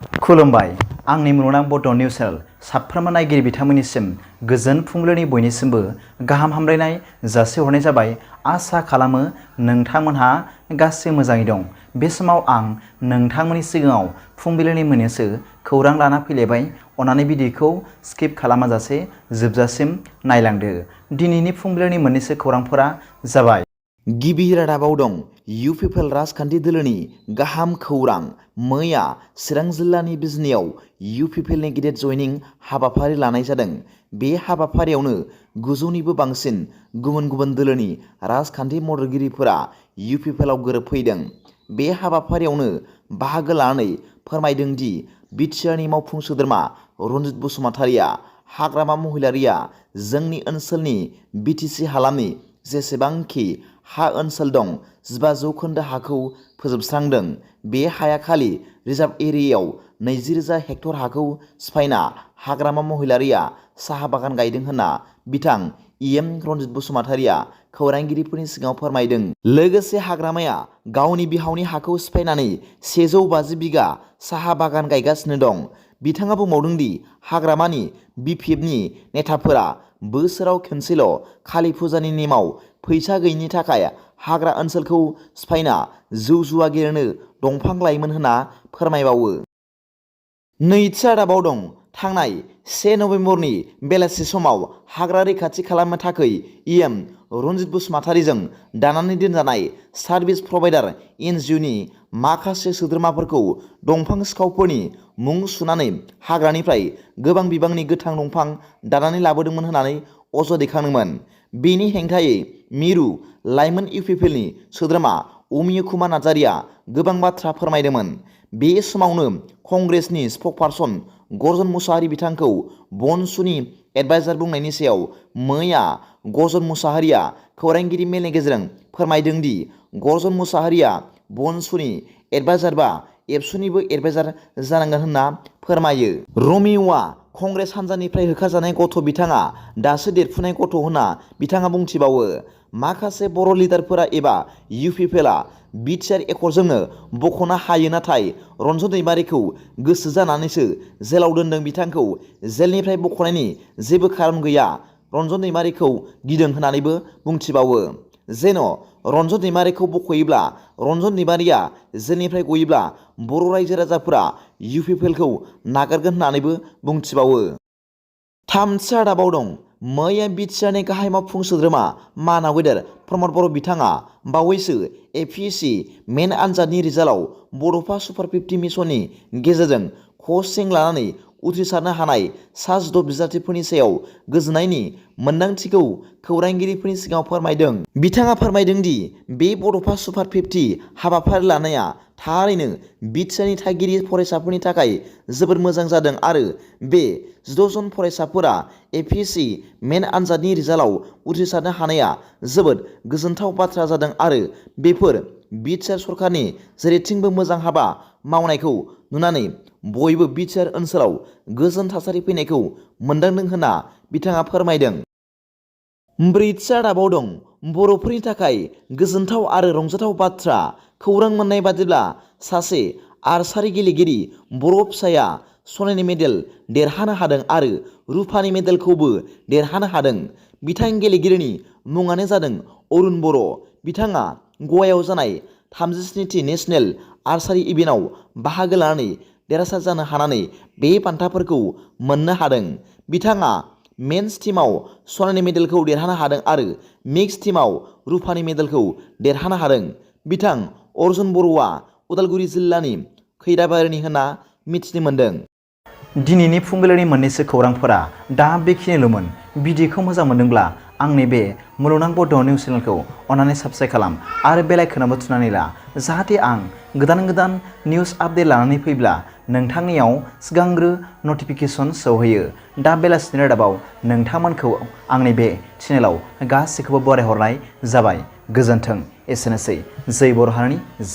खुलुमबाय आंनि मुलुगनां बड' निउस चेनेल साफ्रोमबो नायगिरि बिथांमोननिसिम गोजोन फुंबिलिनि बयनिसिमबो गाहाम हामलायनाय जासिहरनाय जाबाय। आसा खालामो नोंथांमोनहा गासै मोजाङै दं। बे समाव आं नोंथांमोननि सिगाङाव फुंबिलिनि मोननैसो खौरां लाना फैलायबाय। अन्नानै भिडिअखौ स्किप खालामाजासे जोबजासिम नायलांदो। दिनैनि फुंबिलिनि मोननैसो खौरांफोरा जाबाय। गिबि रादाबाव दं UPPL राजखान्थि दोलोनि गाहाम खौरां। मैया चिरां जिल्लानि बिजनियाव UPPLनि गिदिर जयनिं हाबाफारि लानाय जादों। बे हाबाफारियावनो 900निबो बांसिन गुबुन गुबुन दोलोनि राजखान्थि मददगिरिफोरा UPPLआव गोरोबफैदों। बे हाबाफारियावनो बाहागो लानानै फोरमायदों दि BTCनि मावफुं सोद्रोमा रनजित बसुमतारिया हाग्रामा महिलारिया जोंनि ओनसोलनि BTC हालामनि जेसेबांखि हा ओनसोल दं 15% हाखौ फोजोबस्रांदों। बे हाया खालि रिजार्भ एरियायाव 20,000 हेक्टर हाखौ सिफायना हाग्रामा महिलारिया साहा बागान गायदों होनना बिथां EM रनजित बसुमतारिया खौरांगिरिफोरनि सिगाङाव फोरमायदों। लोगोसे हाग्रामाया गावनि बिहावनि हाखौ सिफायनानै 150 बिगा साहा बागान गायगासिनो दं। बिथाङा बुंबावदों दि हाग्रामानि BPFनि नेताफोरा बोसोराव खनसेल' कालि फुजानि नेमाव फैसा गैयिनि थाखाय हाग्रा ओनसोलखौ सिफायना जौ जुवा गेलेनो दंफां लायोमोन होनना फोरमायबावो। नैथि रादाबाव दं थांनाय 1 नबेम्बरनि बेलासि समाव हाग्रा रैखाथि खालामनो थाखाय EM रनजित बसुमतारिजों दानानै दोनजानाय सार्भिस प्रभाइडार NGOनि माखासे सोद्रोमाफोरखौ दंफां सिखावफोरनि मुं सुनानै हाग्रानिफ्राय गोबां बिबांनि गोथां दंफां दानानै लाबोदोंमोन होननानै अजद दैखांदोंमोन। बेनि हेंथायै मिरु लाइमोन UPPLनि सोद्रोमा अमिय कुमार नार्जारिया गोबां बाथ्रा फोरमायदोंमोन। बे समावनो कंग्रेसनि स्पकपारसन गर्जन मुसाहारि बिथांखौ बनसुनि एडभाइजार बुंनायनि सायाव मैया गर्जन मुसाहारिया खौरांगिरि मेलनि गेजेरजों फोरमायदों दि गर्जन मुसाहारिया बनसुनि एडभाइजारबा एबसुनिबो एडभाइजार जानांगोन होनना फोरमायो। रमिअ'आ कंग्रेस हान्जानिफ्राय होखाजानाय गथ'। बिथाङा दासो देरफुनाय गथ' होनना बिथाङा बुंथिबावो। माखासे बर' लिडारफोरा एबा UPPLआ BTR एकर्डजोंनो बख'नो हायो, नाथाय रन्जन दैमारिखौ गोसो जानानैसो जेलाव दोनदों। बिथांखौ जेलनिफ्राय बख'नायनि जेबो खारन गैया। रन्जन दैमारिखौ गिदों होननानैबो बुंथिबावो। जेन' रन्जन दैमारिखौ बख'योब्ला रन्जन दैमारिया जेलनिफ्राय गयोब्ला बर' रायजो राजाफोरा UPPLखौ नागारगोन होननानैबो बुंथिबावो। थामथि रादाबाव दं मैया BTCनि गाहाय मावफुं सोद्रोमा मानाव गेदेर प्रमद बर' बिथाङा बावैसो APSC मेन आनजादनि रिजाल्टआव बड'फा सुपार 50 मिशननि गेजेरजों कचिं लानानै उथ्रिसारनो हानाय सा 6 बिजाथिफोरनि सायाव गोजोननायनि मोन्दांथिखौ खौरांगिरिफोरनि सिगाङाव फोरमायदों। बिथाङा फोरमायदों दि बे बड'फा सुपार 50 हाबाफारि लानाया थारैनो BTCनि थागिरि फरायसाफोरनि थाखाय जोबोद मोजां जादों आरो बे 16 जन फरायसाफोरा APSC मेन आनजादनि रिजाल्टआव उथ्रिसारनो हानाया जोबोद गोजोनथाव बाथ्रा जादों आरो बेफोर BTC सरकारनि जेरैथिंबो मोजां हाबा मावनायखौ नुनानै बयबो BTC ओनसोलाव गोजोन थासारि फैनायखौ मोनदांदों होनना बिथाङा फोरमायदों। ब्रैथि रादाबाव दं बर'फोरनि थाखाय गोजोनथाव आरो रंजाथाव बाथ्रा। खौरां मोननाय बादिब्ला सासे आर्चारि गेलेगिरि बर' फिसाया सनानि मेडेल देरहानो हादों आरो रुफानि मेडेलखौबो देरहानो हादों। बिथां गेलेगिरिनि मुङानो जादों अरुण बर'। बिथाङा गवायाव जानाय 37थि नेशनेल आर्चारि इभेन्टआव बाहागो लानानै देरहासार जानो हानानै बे बान्थाफोरखौ मोननो हादों। बिथाङा मेन्स टीमआव सनानि मेडेलखौ देरहानो हादों आरो मिक्स टीमआव रुफानि मेडेलखौ देरहानो हादों। बिथां अर्जुन बर'आ उदालगुरि जिल्लानि खैराबारिनि होनना मिथिनो मोन्दों। दिनैनि फुंबिलिनि मोननैसो खौरांफोरा दा बेखिनिल'मोन। भिडिअखौ मोजां मोनदोंब्ला आंनि बे मुलुगनां बड' निउस चेनेलखौ अन्नानै साबस्क्राइब खालाम आरो बेल आइकनआवबो थुनानै ला, जाहाथे आं गोदान निउस आपडेट लानानै फैब्ला नोंथांनियाव सिगांग्रो नटिफिकेसन सौहैयो। दा बेलासिनि रादाबाव नोंथांमोनखौ आंनि बे चेनेलाव गासैखौबो बरायहरनाय जाबाय। गोजोन्थों। एसेनोसै। जै बर' हारिनि जै।